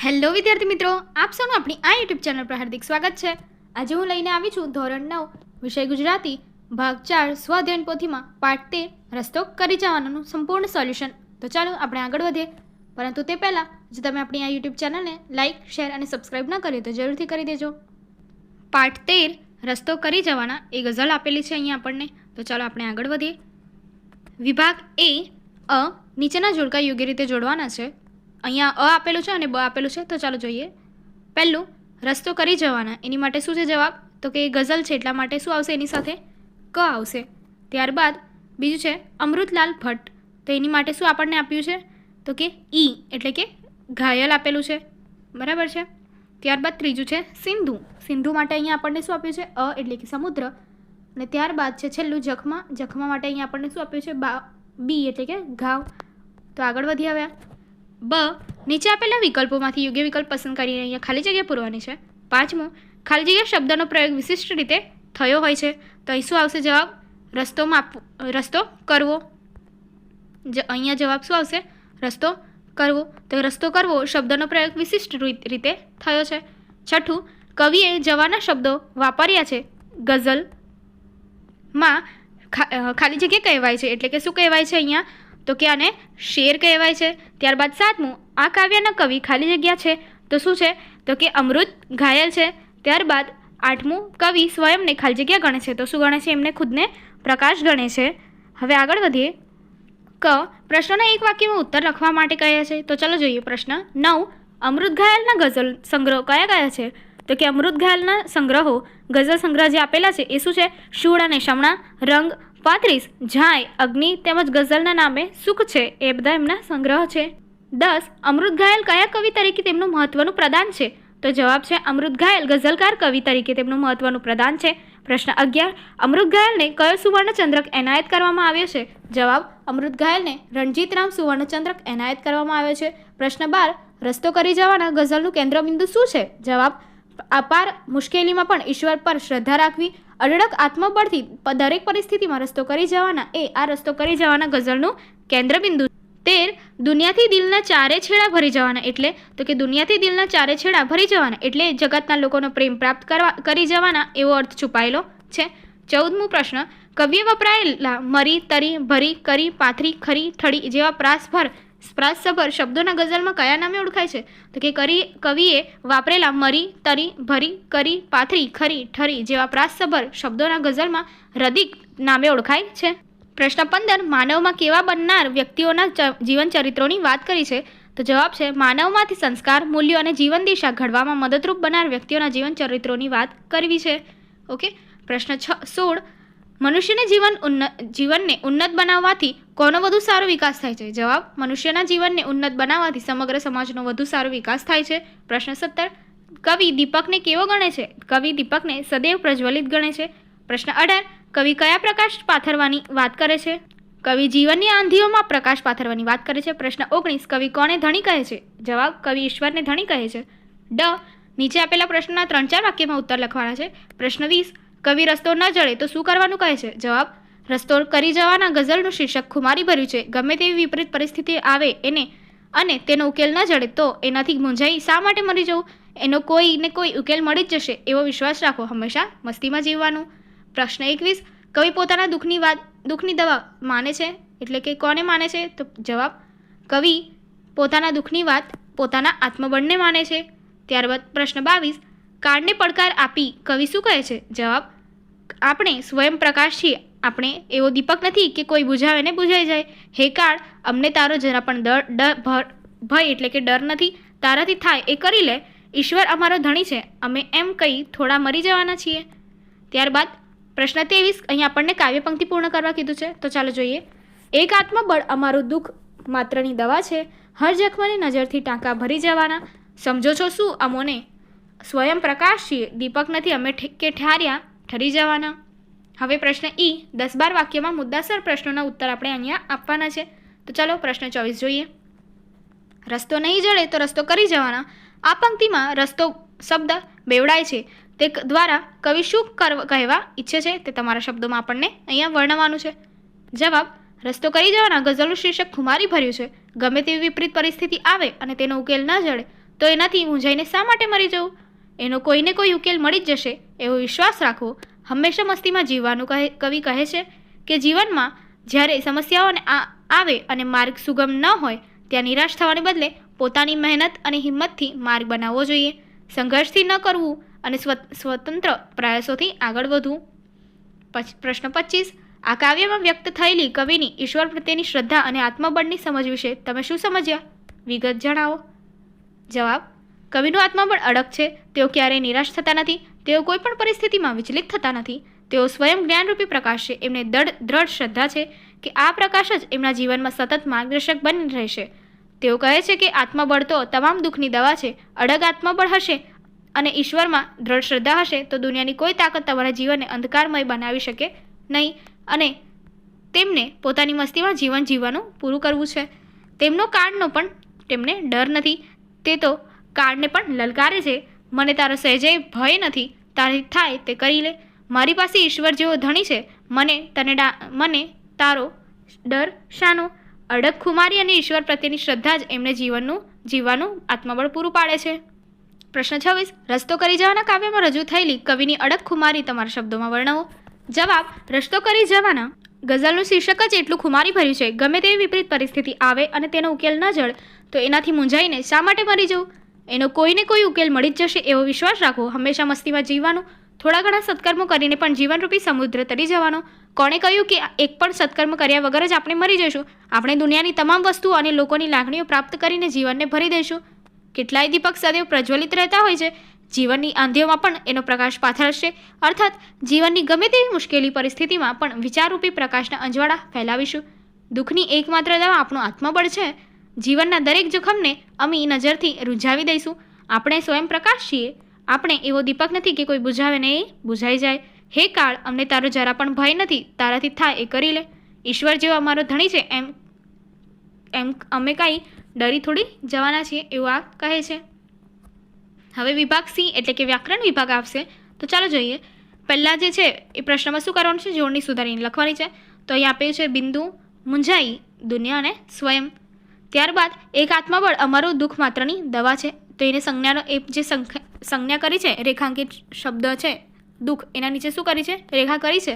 Hello વિદ્યાર્થી મિત્રો, આપ સૌનું આપણી આ યુટ્યુબ ચેનલ પર હાર્દિક સ્વાગત છે। આજે હું લઈને આવી છું ધોરણ 9 વિષય ગુજરાતી ભાગ 4 સ્વાધ્યાયન પોથીમાં પાઠ 13 રસ્તો કરી જવાનાનું સંપૂર્ણ સોલ્યુશન। તો ચાલો આપણે આગળ વધીએ, પરંતુ તે પહેલાં જો તમે આપણી આ યુટ્યુબ ચેનલને લાઇક, શેર અને સબસ્ક્રાઇબ ન કરી તો જરૂરથી કરી દેજો। પાઠ 13 રસ્તો કરી જવાના એ ગઝલ આપેલી છે અહીંયા આપણને। તો ચાલો આપણે આગળ વધીએ। વિભાગ એ અ નીચેના જોડકા યોગ્ય રીતે જોડવાના છે। અહીંયા અ આપેલું છે અને બ આપેલું છે। તો ચાલો જોઈએ। પહેલું રસ્તો કરી જવાના, એની માટે શું છે જવાબ? તો કે ગઝલ છે એટલા માટે શું આવશે? એની સાથે ક આવશે। ત્યારબાદ બીજું છે અમૃતલાલ ભટ્ટ, તો એની માટે શું આપણને આપ્યું છે? તો કે ઈ એટલે કે ઘાયલ આપેલું છે, બરાબર છે। ત્યારબાદ ત્રીજું છે સિંધુ, સિંધુ માટે અહીંયા આપણને શું આપ્યું છે? અ એટલે કે સમુદ્ર। અને ત્યારબાદ છે છેલ્લું જખમા, જખમા માટે અહીંયા આપણને શું આપ્યું છે? બી એટલે કે ઘાવ। તો આગળ વધી આવ્યા। બ નીચે આપેલા વિકલ્પોમાંથી યોગ્ય વિકલ્પ પસંદ કરીને અહીંયા ખાલી જગ્યા પૂરવાની છે। પાંચમું ખાલી જગ્યા શબ્દનો પ્રયોગ વિશિષ્ટ રીતે થયો હોય છે, તો અહીં શું આવશે જવાબ? રસ્તો કરવો। અહીંયા જવાબ શું આવશે? રસ્તો કરવો। તો રસ્તો કરવો શબ્દનો પ્રયોગ વિશિષ્ટ રીતે થયો છે। છઠ્ઠું કવિએ જવાના શબ્દો વાપર્યા છે ગઝલમાં ખાલી જગ્યા કહેવાય છે, એટલે કે શું કહેવાય છે અહીંયા? તો કે આને શેર કહેવાય છે। ત્યારબાદ સાતમું આ કાવ્યના કવિ ખાલી જગ્યા છે તો શું છે? તો કે અમૃત ઘાયલ છે। ત્યારબાદ આઠમું કવિ સ્વયંને ખાલી જગ્યા ગણે છે, તો શું ગણે છે? એમને ખુદને પ્રકાશ ગણે છે। હવે આગળ વધીએ। ક પ્રશ્નના એક વાક્યમાં ઉત્તર લખવા માટે કહ્યા છે। તો ચાલો જોઈએ પ્રશ્ન 9 અમૃત ઘાયલના ગઝલ સંગ્રહો કયા કયા છે? તો કે અમૃત ઘાયલના સંગ્રહો ગઝલ સંગ્રહ જે આપેલા છે એ શું છે? શૂળ અને શમણા, રંગ 35, ઝાય, અગ્નિ તેમજ ગઝલના નામે સુખ છે, એ બધા એમના સંગ્રહ છે। 10 અમૃત ઘાયલ કયા કવિ તરીકે તેમનું મહત્વનું પ્રદાન છે? તો જવાબ છે અમૃત ઘાયલ ગઝલકાર કવિ તરીકે તેમનું મહત્વનું પ્રદાન છે। પ્રશ્ન 11 અમૃત ઘાયલને કયો સુવર્ણચંદ્રક એનાયત કરવામાં આવ્યો છે? જવાબ અમૃત ઘાયલને રણજીતરામ સુવર્ણચંદ્રક એનાયત કરવામાં આવ્યો છે। પ્રશ્ન 12 રસ્તો કરી જવાના ગઝલનું કેન્દ્રબિંદુ શું છે? જવાબ અપાર મુશ્કેલીમાં પણ ઈશ્વર પર શ્રદ્ધા રાખવી, અઢળક આત્મબળથી દરેક પરિસ્થિતિમાં રસ્તો કરી જવાના એ આ રસ્તો કરી જવાના ગઝલનું કેન્દ્રબિંદુ। 13 દુનિયાથી દિલના ચારે છેડા ભરી જવાના, એટલે તો કે દુનિયાથી દિલના ચારે છેડા ભરી જવાના એટલે જગતના લોકોનો પ્રેમ પ્રાપ્ત કરી જવાના એવો અર્થ છુપાયેલો છે। 14મું પ્રશ્ન કવિએ વપરાયેલા મરી, તરી, ભરી, કરી, પાથરી, ખરી, ઠળી જેવા પ્રાસસભર શબ્દોના ગઝલમાં કયા નામે ઓળખાય છે? તો કે કવિએ વાપરેલા મરી, તરી, ભરી, કરી, પાથરી, ખરી, ઠરી જેવા પ્રાસસભર શબ્દોના ગઝલમાં રદિક નામે ઓળખાય છે। પ્રશ્ન 15 માનવમાં કેવા બનનાર વ્યક્તિઓના જીવન ચરિત્રોની વાત કરી છે? તો જવાબ છે માનવમાંથી સંસ્કાર, મૂલ્યો અને જીવન દિશા ઘડવામાં મદદરૂપ બનનાર વ્યક્તિઓના જીવન ચરિત્રોની વાત કરવી છે। ઓકે। પ્રશ્ન 16 મનુષ્યના જીવનને ઉન્નત બનાવવાથી કોનો વધુ સારો વિકાસ થાય છે? જવાબ મનુષ્યના જીવનને ઉન્નત બનાવવાથી સમગ્ર સમાજનો વધુ સારો વિકાસ થાય છે। પ્રશ્ન 17 કવિ દીપકને કેવો ગણે છે? કવિ દીપકને સદૈવ પ્રજ્વલિત ગણે છે। પ્રશ્ન 18 કવિ કયા પ્રકાશ પાથરવાની વાત કરે છે? કવિ જીવનની આંધીઓમાં પ્રકાશ પાથરવાની વાત કરે છે। પ્રશ્ન 19 કવિ કોને ધણી કહે છે? જવાબ કવિ ઈશ્વરને ધણી કહે છે। નીચે આપેલા પ્રશ્નના 3-4 વાક્યમાં ઉત્તર લખવાના છે। પ્રશ્ન 20 કવિ રસ્તો ન જડે તો શું કરવાનું કહે છે? જવાબ રસ્તો કરી જવાના ગઝલનું શીર્ષક ખુમારી ભર્યું છે। ગમે તેવી વિપરીત પરિસ્થિતિ આવે અને તેનો ઉકેલ ન જડે તો એનાથી મૂંઝાઈ શા માટે મરી જવું? એનો કોઈને કોઈ ઉકેલ મળી જ જશે એવો વિશ્વાસ રાખો, હંમેશા મસ્તીમાં જીવવાનું। પ્રશ્ન 21 કવિ પોતાના દુઃખની દવા માને છે, એટલે કે કોને માને છે? તો જવાબ કવિ પોતાના દુઃખની વાત પોતાના આત્મબળને માને છે। ત્યારબાદ પ્રશ્ન 22 કાળને પડકાર આપી કવિ શું કહે છે? જવાબ આપણે સ્વયં પ્રકાશ છીએ, આપણે એવો દીપક નથી કે કોઈ બુઝાવે ને બુઝાઈ જાય। હે કાળ અમને તારો જરા પણ ભય એટલે કે ડર નથી, તારાથી થાય એ કરી લે, ઈશ્વર અમારો ધણી છે, અમે એમ કહી થોડા મરી જવાના છીએ। ત્યારબાદ પ્રશ્ન 23 અહીં આપણને કાવ્ય પંક્તિ પૂર્ણ કરવા કીધું છે। તો ચાલો જોઈએ। એક આત્મબળ અમારું દુઃખ માત્રની દવા છે, હર જખમની નજરથી ટાંકા ભરી જવાના, સમજો છો શું અમોને સ્વયં પ્રકાશ છીએ, દીપક નથી અમે કે ઠરી જવાના। હવે પ્રશ્ન 10-12 વાક્યમાં મુદ્દાસર પ્રશ્નોના ઉત્તર આપણે અહીંયા આપવાના છે। તો ચાલો પ્રશ્ન 24 જોઈએ। રસ્તો નહીં જડે તો રસ્તો કરી જવાના, આ પંક્તિમાં રસ્તો શબ્દ બેવડાય છે તે દ્વારા કવિ શું કહેવા ઈચ્છે છે તે તમારા શબ્દોમાં આપણને અહીંયા વર્ણવવાનું છે। જવાબ રસ્તો કરી જવાના ગઝલનું શીર્ષક ખુમારી ભર્યું છે। ગમે તેવી વિપરીત પરિસ્થિતિ આવે અને તેનો ઉકેલ ન જડે તો એનાથી મૂંઝાઈને શા માટે મરી જવું? એનો કોઈને કોઈ ઉકેલ મળી જ જશે એવો વિશ્વાસ રાખવો. હંમેશા મસ્તીમાં જીવવાનું કવિ કહે છે કે જીવનમાં જ્યારે સમસ્યાઓને આવે અને માર્ગ સુગમ ન હોય ત્યાં નિરાશ થવાને બદલે પોતાની મહેનત અને હિંમતથી માર્ગ બનાવવો જોઈએ. સંઘર્ષથી ન કરવું અને સ્વતંત્ર પ્રયાસોથી આગળ વધવું. પ્રશ્ન 25. આ કાવ્યમાં વ્યક્ત થયેલી કવિની ઈશ્વર પ્રત્યેની શ્રદ્ધા અને આત્મબળની સમજ વિશે તમે શું સમજ્યા? વિગત જણાવો. જવાબ. કવિનું આત્મબળ અડગ છે. તેઓ ક્યારેય નિરાશ થતા નથી. તેઓ કોઈ પણ પરિસ્થિતિમાં વિચલિત થતા નથી. તેઓ સ્વયં જ્ઞાનરૂપી પ્રકાશ છે. એમને દ્રઢ શ્રદ્ધા છે કે આ પ્રકાશ જ એમના જીવનમાં સતત માર્ગદર્શક બની રહેશે. તેઓ કહે છે કે આત્મબળ તો તમામ દુઃખની દવા છે. અડગ આત્મબળ હશે અને ઈશ્વરમાં દ્રઢ શ્રદ્ધા હશે તો દુનિયાની કોઈ તાકાત તમારા જીવનને અંધકારમય બનાવી શકે નહીં અને તેમને પોતાની મસ્તીમાં જીવન જીવવાનું પૂરું કરવું છે. તેમનો કાળનો પણ તેમને ડર નથી. તે તો કાળને પણ લલકારે છે. મને તારો સહેજે ભય નથી. તારી થાય તે કરી લે. મારી પાસે ઈશ્વર જેવો ધણી છે. મને તારો ડર શાનો? અડગ ખુમારી અને ઈશ્વર પ્રત્યેની શ્રદ્ધા જ એમને જીવવાનું આત્મબળ પૂરું પાડે છે. પ્રશ્ન 26. રસ્તો કરી જવાના કાવ્યમાં રજૂ થયેલી કવિની અડગ ખુમારી તમારા શબ્દોમાં વર્ણવો. જવાબ. રસ્તો કરી જવાના ગઝલનું શીર્ષક જ એટલું ખુમારી ભર્યું છે. ગમે તેવી વિપરીત પરિસ્થિતિ આવે અને તેનો ઉકેલ ન જળ તો એનાથી મૂંઝાઈને શા માટે મરી જવું? એનો કોઈને કોઈ ઉકેલ મળી જ જશે એવો વિશ્વાસ રાખવો. હંમેશા મસ્તીમાં જીવવાનું. થોડા ઘણા સત્કર્મો કરીને પણ જીવનરૂપી સમુદ્ર તરી જવાનો. કોણે કહ્યું કે એક પણ સત્કર્મ કર્યા વગર જ આપણે મરી જઈશું? આપણે દુનિયાની તમામ વસ્તુઓ અને લોકોની લાગણીઓ પ્રાપ્ત કરીને જીવનને ભરી દઈશું. કેટલાય દીપક સદૈવ પ્રજ્વલિત રહેતા હોય છે. જીવનની આંધીઓમાં પણ એનો પ્રકાશ પાથરશે. અર્થાત જીવનની ગમે તેવી મુશ્કેલી પરિસ્થિતિમાં પણ વિચારરૂપી પ્રકાશના અંજવાળા ફેલાવીશું. દુઃખની એકમાત્ર દવા આપણું આત્મબળ છે. જીવનના દરેક જોખમને અમી નજરથી રૂંઝાવી દઈશું. આપણે સ્વયં પ્રકાશ છીએ. આપણે એવો દીપક નથી કે કોઈ બુઝાવે ને એ બુઝાઈ જાય. હે કાળ, અમને તારો જરા પણ ભય નથી. તારાથી થાય એ કરી લે. ઈશ્વર જેવો અમારો ધણી છે એમ અમે કાંઈ ડરી થોડી જવાના છીએ એવું આ કહે છે. હવે વિભાગ સી એટલે કે વ્યાકરણ વિભાગ આવશે. તો ચાલો જોઈએ. પહેલાં જે છે એ પ્રશ્નમાં શું કરવાનું છે? જોડણી સુધારીને લખવાની છે. તો અહીં આપ્યું છે બિંદુ, મૂંઝાઈ, દુનિયા અને સ્વયં. ત્યારબાદ એક આત્મબળ અમારું દુઃખ માત્રની દવા છે. તો એને સંજ્ઞાનો એ જે સંજ્ઞા કરી છે રેખાંકિત શબ્દ છે દુઃખ એના નીચે શું કરી છે? રેખા કરી છે.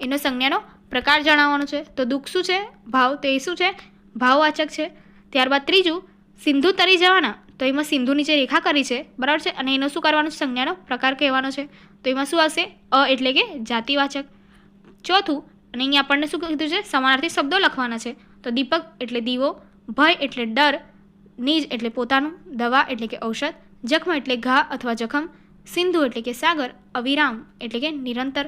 એનો સંજ્ઞાનો પ્રકાર જણાવવાનો છે. તો દુઃખ શું છે? ભાવ. તો એ શું છે? ભાવવાચક છે. ત્યારબાદ ત્રીજું સિંધુ તરી જવાના. તો એમાં સિંધુ નીચે રેખા કરી છે, બરાબર છે, અને એનો શું કરવાનું છે? સંજ્ઞાનો પ્રકાર કહેવાનો છે. તો એમાં શું આવશે? અ એટલે કે જાતિવાચક. ચોથું, અને અહીંયા આપણને શું કીધું છે? સમાનાર્થી શબ્દો લખવાના છે. તો દીપક એટલે દીવો, ભય એટલે ડર, નિજ એટલે પોતાનું, દવા એટલે કે ઔષધ, જખમ એટલે ઘા અથવા જખમ, સિંધુ એટલે કે સાગર, અવિરામ એટલે કે નિરંતર.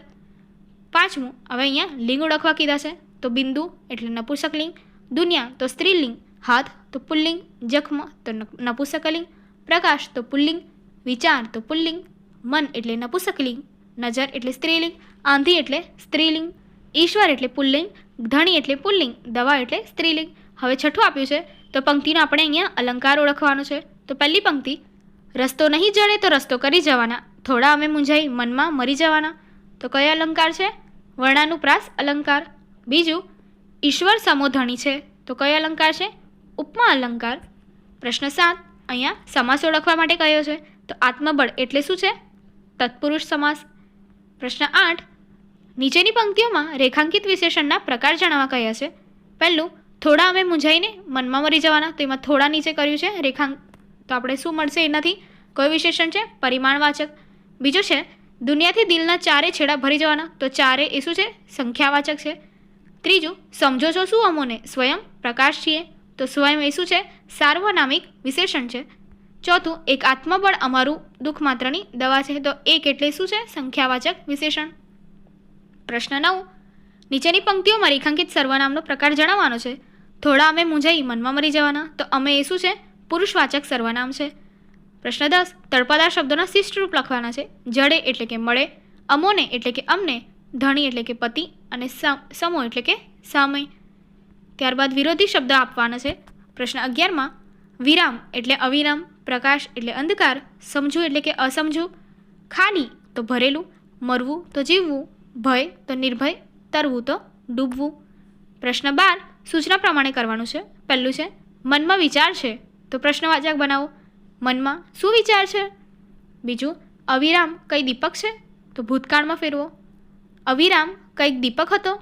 પાંચમું, હવે અહીંયા લિંગ ઓળખવા કીધા છે. તો બિંદુ એટલે નપુંસકલિંગ, દુનિયા તો સ્ત્રીલિંગ, હાથ તો પુલ્લિંગ, જખમ તો નપુંસકલિંગ, પ્રકાશ તો પુલ્લિંગ, વિચાર તો પુલ્લિંગ, મન એટલે નપુંસકલિંગ, નજર એટલે સ્ત્રીલિંગ, આંધી એટલે સ્ત્રીલિંગ, ઈશ્વર એટલે પુલ્લિંગ, ધણી એટલે પુલ્લિંગ, દવા એટલે સ્ત્રીલિંગ. હવે છઠ્ઠું આપ્યું છે. તો પંક્તિનો આપણે અહીંયા અલંકાર ઓળખવાનો છે. તો પહેલી પંક્તિ, રસ્તો નહીં જડે તો રસ્તો કરી જવાના, થોડા અમે મૂંઝાઈ મનમાં મરી જવાના. તો કયો અલંકાર છે? વર્ણાનુપ્રાસ અલંકાર. બીજું, ઈશ્વર સમો ધણી છે. તો કયો અલંકાર છે? ઉપમા અલંકાર. પ્રશ્ન 7, અહીંયા સમાસ ઓળખવા માટે કયો છે? તો આત્મબળ એટલે શું છે? તત્પુરુષ સમાસ. પ્રશ્ન 8, નીચેની પંક્તિઓમાં રેખાંકિત વિશેષણના પ્રકાર જણાવવા કયા છે? પહેલું, થોડા અમે મૂંઝાઈને મનમાં મરી જવાના. તો એમાં થોડા નીચે કર્યું છે રેખાંક. તો આપણે શું મળશે એનાથી? કયું વિશેષણ છે? પરિમાણવાચક. બીજું છે દુનિયાથી દિલના ચારે છેડા ભરી જવાના. તો ચારે એ શું છે? સંખ્યાવાચક છે. ત્રીજું, સમજો છો શું અમોને? સ્વયં પ્રકાશ છીએ. તો સ્વયં એ શું છે? સાર્વનામિક વિશેષણ છે. ચોથું, એક આત્મબળ અમારું દુઃખ માત્રની દવા છે. તો એક એટલે શું છે? સંખ્યાવાચક વિશેષણ. પ્રશ્ન 9, નીચેની પંક્તિઓમાં રેખાંકિત સર્વનામનો પ્રકાર જણાવવાનો છે. થોડા અમે મૂંઝાઈ મનમાં મરી જવાના. તો અમે એ શું છે? પુરુષવાચક સર્વનામ છે. પ્રશ્ન 10, તળપદાર શબ્દોના શિષ્ટ રૂપ લખવાના છે. જડે એટલે કે મળે, અમોને એટલે કે અમને, ધણી એટલે કે પતિ, અને સમો એટલે કે સામય. ત્યારબાદ વિરોધી શબ્દ આપવાના છે. પ્રશ્ન 11માં વિરામ એટલે અવિરામ, પ્રકાશ એટલે અંધકાર, સમજવું એટલે કે અસમજવું, ખાલી તો ભરેલું, મરવું તો જીવવું, ભય તો નિર્ભય, તરવું તો ડૂબવું. પ્રશ્ન 12 સૂચના પ્રમાણે કરવાનું છે. પહેલું છે મનમાં વિચાર છે તો પ્રશ્નવાચક બનાવો. મનમાં શું વિચાર છે? બીજું, અવિરામ કઈ દીપક છે? તો ભૂતકાળમાં ફેરવો. અવિરામ કંઈક દીપક હતો.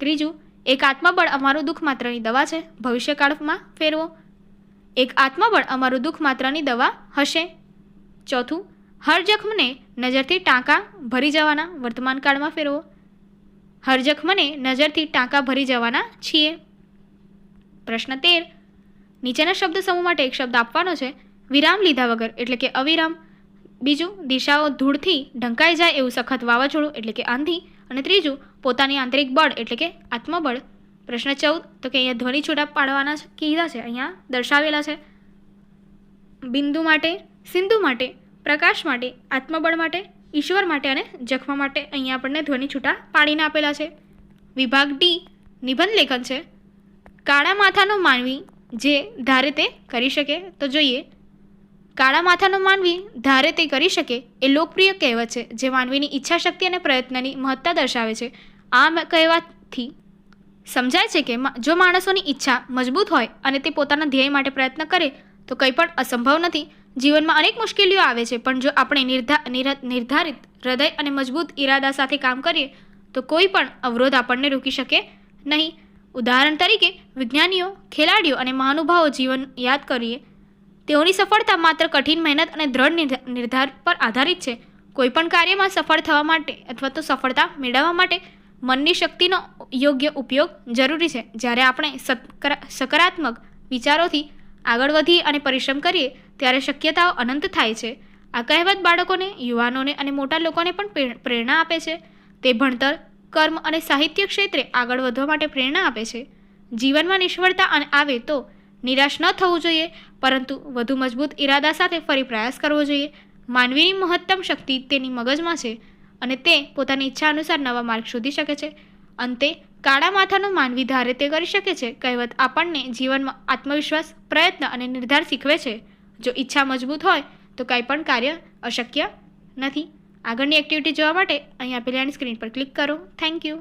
ત્રીજું, એક આત્મબળ અમારું દુઃખ માત્રની દવા છે. ભવિષ્યકાળમાં ફેરવો. એક આત્મબળ અમારું દુઃખ માત્રની દવા હશે. ચોથું, હર જખમને નજરથી ટાંકા ભરી જવાના. વર્તમાન કાળમાં ફેરવો. હર જખમને નજરથી ટાંકા ભરી જવાના છીએ. પ્રશ્ન 13, નીચેના શબ્દ સમૂહ માટે એક શબ્દ આપવાનો છે. વિરામ લીધા વગર એટલે કે અવિરામ. બીજું, દિશાઓ ધૂળથી ઢંકાઈ જાય એવું સખત વાવાઝોડું એટલે કે આંધી. અને ત્રીજું, પોતાની આંતરિક બળ એટલે કે આત્મબળ. પ્રશ્ન 14, તો કે અહીંયા ધ્વનિ છૂટા પાડવાના કીધા છે, અહીંયા દર્શાવેલા છે. બિંદુ માટે, સિંધુ માટે, પ્રકાશ માટે, આત્મબળ માટે, ઈશ્વર માટે અને જખમા માટે અહીંયા આપણને ધ્વનિ છૂટા પાડીને આપેલા છે. વિભાગ ડી નિબંધ લેખન છે. કાળા માથાનો માનવી જે ધારે તે કરી શકે. તો જોઈએ, કાળા માથાનો માનવી ધારે તે કરી શકે એ લોકપ્રિય કહેવત છે જે માનવીની ઈચ્છાશક્તિ અને પ્રયત્નની મહત્તા દર્શાવે છે. આ કહેવતથી સમજાય છે કે જો માણસોની ઈચ્છા મજબૂત હોય અને તે પોતાના ધ્યેય માટે પ્રયત્ન કરે તો કંઈ પણ અસંભવ નથી. જીવનમાં અનેક મુશ્કેલીઓ આવે છે, પણ જો આપણે નિર્ધારિત હૃદય અને મજબૂત ઈરાદા સાથે કામ કરીએ તો કોઈ પણ અવરોધ આપણને રોકી શકે નહીં. ઉદાહરણ તરીકે, વિજ્ઞાનીઓ, ખેલાડીઓ અને મહાનુભાવો જીવન યાદ કરીએ. તેઓની સફળતા માત્ર કઠિન મહેનત અને દ્રઢ નિર્ધાર પર આધારિત છે. કોઈપણ કાર્યમાં સફળ થવા માટે અથવા તો સફળતા મેળવવા માટે મનની શક્તિનો યોગ્ય ઉપયોગ જરૂરી છે. જ્યારે આપણે સકારાત્મક વિચારોથી આગળ વધીએ અને પરિશ્રમ કરીએ ત્યારે શક્યતાઓ અનંત થાય છે. આ કહેવત બાળકોને, યુવાનોને અને મોટા લોકોને પણ પ્રેરણા આપે છે. તે ભણતર, કર્મ અને સાહિત્ય ક્ષેત્રે આગળ વધવા માટે પ્રેરણા આપે છે. જીવનમાં નિષ્ફળતા આવે તો નિરાશ ન થવું જોઈએ, પરંતુ વધુ મજબૂત ઈરાદા સાથે ફરી પ્રયાસ કરવો જોઈએ. માનવીની મહત્તમ શક્તિ તેની મગજમાં છે અને તે પોતાની ઈચ્છા અનુસાર નવા માર્ગ શોધી શકે છે. અંતે, કાળા માથાનો માનવી ધારે તે કરી શકે છે કહેવત આપણને જીવનમાં આત્મવિશ્વાસ, પ્રયત્ન અને નિર્ધાર શીખવે છે. જો ઈચ્છા મજબૂત હોય તો કંઈ પણ કાર્ય અશક્ય નથી. આગળની એક્ટિવિટી જોવા માટે અહીં આપેલી સ્ક્રીન પર ક્લિક કરો. Thank you.